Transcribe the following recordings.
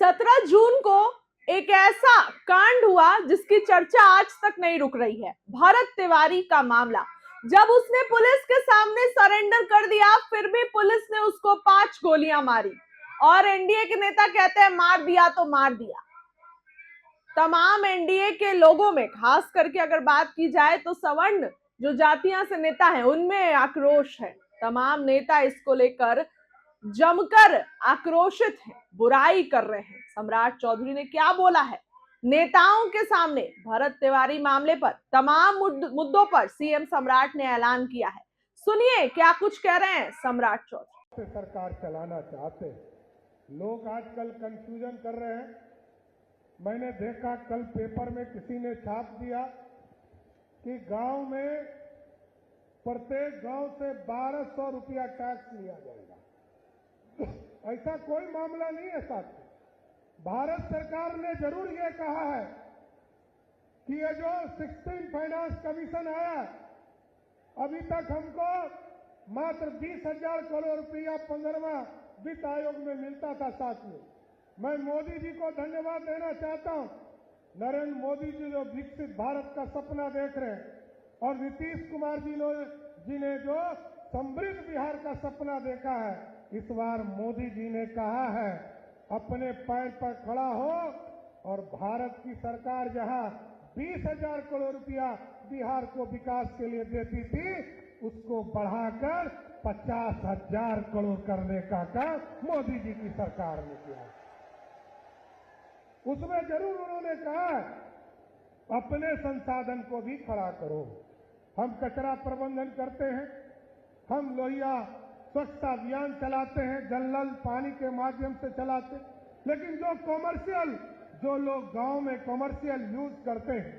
17 जून को एक ऐसा कांड हुआ जिसकी चर्चा आज तक नहीं रुक रही है। भरत तिवारी का मामला, जब उसने पुलिस के सामने सरेंडर कर दिया, फिर भी पुलिस ने उसको 5 गोलियां मारी और एनडीए के नेता कहते हैं मार दिया तो मार दिया। तमाम एनडीए के लोगों में, खास करके अगर बात की जाए तो सवर्ण जो जातियां से नेता हैं उनमें आक्रोश है। तमाम नेता इसको लेकर जमकर आक्रोशित हैं, बुराई कर रहे हैं। सम्राट चौधरी ने क्या बोला है नेताओं के सामने? भरत तिवारी मामले पर तमाम मुद्दों पर सीएम सम्राट ने ऐलान किया है। सुनिए क्या कुछ कह रहे हैं सम्राट चौधरी। सरकार चलाना चाहते हैं, लोग आजकल कंफ्यूजन कर रहे हैं। मैंने देखा कल पेपर में किसी ने छाप दिया कि गांव में प्रत्येक गांव से 1200 रुपया टैक्स लिया जाएगा। ऐसा कोई मामला नहीं है साथी। भारत सरकार ने जरूर ये कहा है कि ये जो 16 फाइनेंस कमीशन आया, अभी तक हमको मात्र 20,000 करोड़ रुपया 15वां वित्त आयोग में मिलता था। साथियों, मैं मोदी जी को धन्यवाद देना चाहता हूं। नरेंद्र मोदी जी जो विकसित भारत का सपना देख रहे हैं और नीतीश कुमार जी ने जो समृद्ध बिहार का सपना देखा है, इस बार मोदी जी ने कहा है अपने पैर पर खड़ा हो और भारत की सरकार जहां 20,000 करोड़ रुपया बिहार को विकास के लिए देती थी, उसको बढ़ाकर 50,000 करोड़ करने का काम मोदी जी की सरकार ने किया। उसमें जरूर उन्होंने कहा अपने संसाधन को भी खड़ा करो। हम कचरा प्रबंधन करते हैं, हम लोहिया स्वच्छता अभियान चलाते हैं, जल नल पानी के माध्यम से चलाते हैं, लेकिन जो कॉमर्शियल, जो लोग गांव में कॉमर्शियल यूज करते हैं,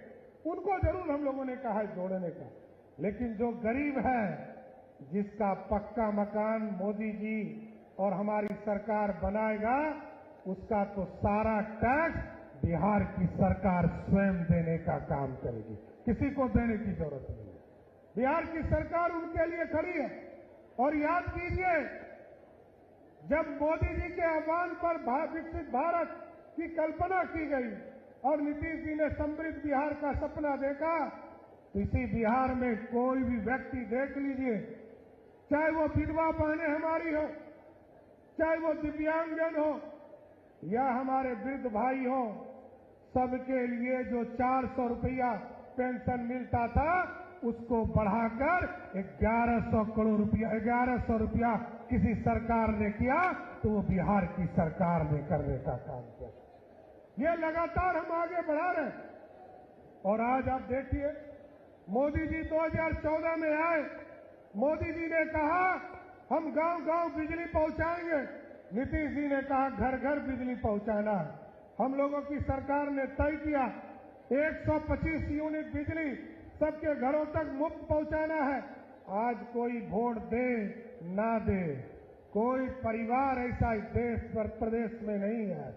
उनको जरूर हम लोगों ने कहा है जोड़ने का। लेकिन जो गरीब है, जिसका पक्का मकान मोदी जी और हमारी सरकार बनाएगा, उसका तो सारा टैक्स बिहार की सरकार स्वयं देने का काम करेगी, किसी को देने की जरूरत नहीं है। बिहार की सरकार उनके लिए खड़ी है। और याद कीजिए, जब मोदी जी के आह्वान पर विकसित भारत की कल्पना की गई और नीतीश जी ने समृद्ध बिहार का सपना देखा, तो इसी बिहार में कोई भी व्यक्ति देख लीजिए, चाहे वो विधवा बहनें हमारी हो, चाहे वो दिव्यांगजन हो या हमारे वृद्ध भाई हो, सबके लिए जो 400 रुपया पेंशन मिलता था, उसको बढ़ाकर 1100 करोड़ रुपया 1100 रुपया किसी सरकार ने किया, तो वो बिहार की सरकार ने करने का काम किया। ये लगातार हम आगे बढ़ा रहे हैं। और आज आप देखिए, मोदी जी 2014 में आए, मोदी जी ने कहा हम गांव-गांव बिजली पहुंचाएंगे। नीतीश जी ने कहा घर घर बिजली पहुंचाना है। हम लोगों की सरकार ने तय किया 125 यूनिट बिजली सबके घरों तक मुफ्त पहुंचाना है। आज कोई वोट दे ना दे, कोई परिवार ऐसा इस देश पर प्रदेश में नहीं है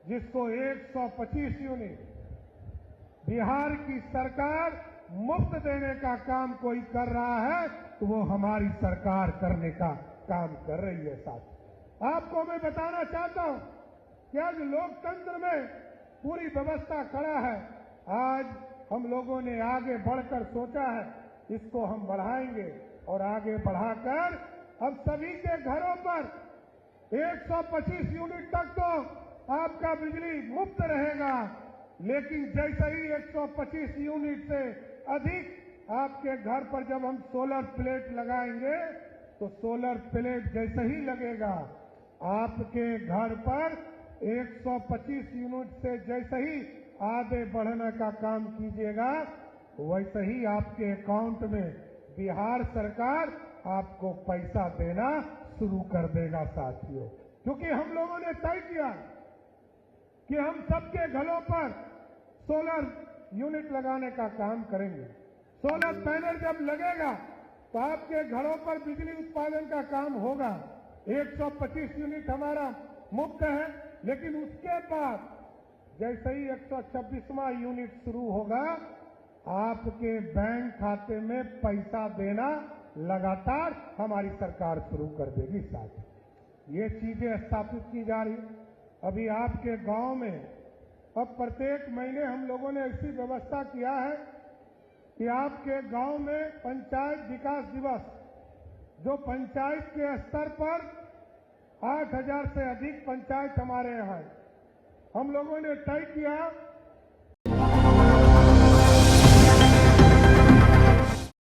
जिसको 125 यूनिट बिहार की सरकार मुफ्त देने का काम कोई कर रहा है, तो वो हमारी सरकार करने का काम कर रही है। साथ आपको मैं बताना चाहता हूं कि आज लोकतंत्र में पूरी व्यवस्था खड़ा है। आज हम लोगों ने आगे बढ़कर सोचा है, इसको हम बढ़ाएंगे और आगे बढ़ाकर अब सभी के घरों पर 125 यूनिट तक तो आपका बिजली मुफ्त रहेगा। लेकिन जैसे ही 125 यूनिट से अधिक आपके घर पर जब हम सोलर प्लेट लगाएंगे, तो सोलर प्लेट जैसे ही लगेगा, आपके घर पर 125 यूनिट से जैसे ही आगे बढ़ने का काम कीजिएगा, वैसे ही आपके अकाउंट में बिहार सरकार आपको पैसा देना शुरू कर देगा। साथियों, क्योंकि हम लोगों ने तय किया कि हम सबके घरों पर सोलर यूनिट लगाने का काम करेंगे। सोलर पैनल जब लगेगा तो आपके घरों पर बिजली उत्पादन का काम होगा। 125 यूनिट हमारा मुफ्त है, लेकिन उसके बाद जैसे ही 126वां यूनिट शुरू होगा, आपके बैंक खाते में पैसा देना लगातार हमारी सरकार शुरू कर देगी। साथ ये चीजें स्थापित की जा रही है। अभी आपके गांव में अब प्रत्येक महीने हम लोगों ने ऐसी व्यवस्था किया है कि आपके गांव में पंचायत विकास दिवस, जो पंचायत के स्तर पर 8,000 से अधिक पंचायत हमारे यहाँ है, हम लोगों ने तय किया